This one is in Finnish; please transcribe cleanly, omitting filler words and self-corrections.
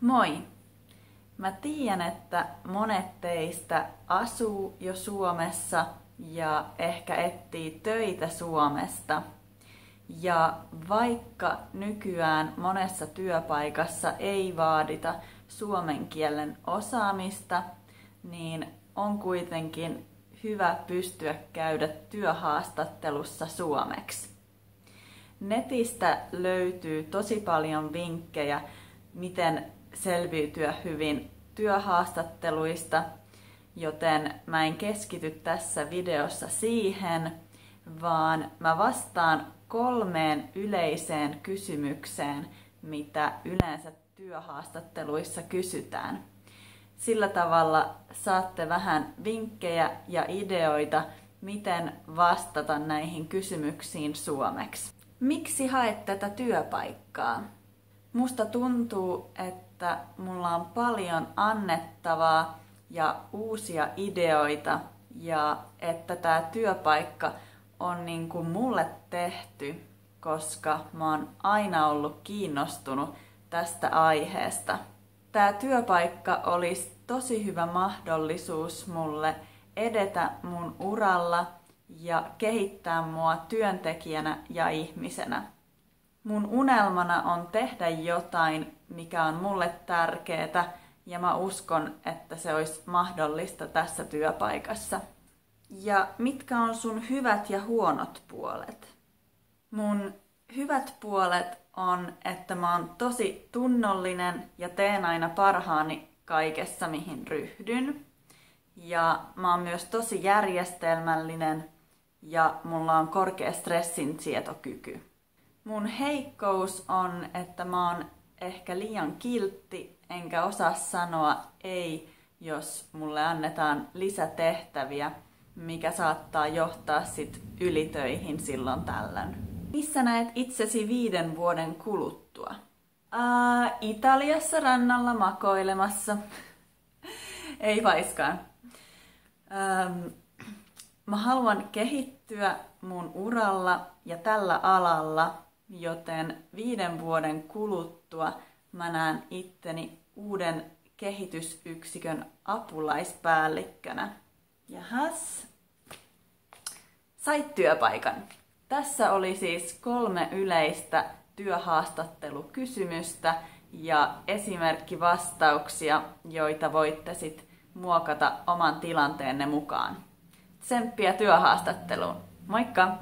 Moi! Mä tiedän, että monet teistä asuu jo Suomessa ja ehkä etsii töitä Suomesta. Ja vaikka nykyään monessa työpaikassa ei vaadita suomen kielen osaamista, niin on kuitenkin hyvä pystyä käydä työhaastattelussa suomeksi. Netistä löytyy tosi paljon vinkkejä, miten selviytyä hyvin työhaastatteluista, joten mä en keskity tässä videossa siihen, vaan mä vastaan 3 yleiseen kysymykseen, mitä yleensä työhaastatteluissa kysytään. Sillä tavalla saatte vähän vinkkejä ja ideoita, miten vastata näihin kysymyksiin suomeksi. Miksi haet tätä työpaikkaa? Musta tuntuu, että mulla on paljon annettavaa ja uusia ideoita ja että tämä työpaikka on niin kuin mulle tehty, koska mä oon aina ollut kiinnostunut tästä aiheesta. Tämä työpaikka olisi tosi hyvä mahdollisuus mulle edetä mun uralla ja kehittää mua työntekijänä ja ihmisenä. Mun unelmana on tehdä jotain, mikä on mulle tärkeää, ja mä uskon, että se olisi mahdollista tässä työpaikassa. Ja mitkä on sun hyvät ja huonot puolet? Mun hyvät puolet on, että mä oon tosi tunnollinen ja teen aina parhaani kaikessa, mihin ryhdyn. Ja mä oon myös tosi järjestelmällinen ja mulla on korkea stressinsietokyky. Mun heikkous on, että mä oon ehkä liian kiltti, enkä osaa sanoa ei, jos mulle annetaan lisätehtäviä, mikä saattaa johtaa sit ylitöihin silloin tällöin. Missä näet itsesi 5 vuoden kuluttua? Italiassa rannalla makoilemassa. Ei vaiskaan. Mä haluan kehittyä mun uralla ja tällä alalla, joten 5 vuoden kuluttua mä näen itteni uuden kehitysyksikön apulaispäällikkönä. Jahas, sait työpaikan. Tässä oli siis 3 yleistä työhaastattelukysymystä ja esimerkkivastauksia, joita voitte sit muokata oman tilanteenne mukaan. Tsemppiä työhaastatteluun. Moikka!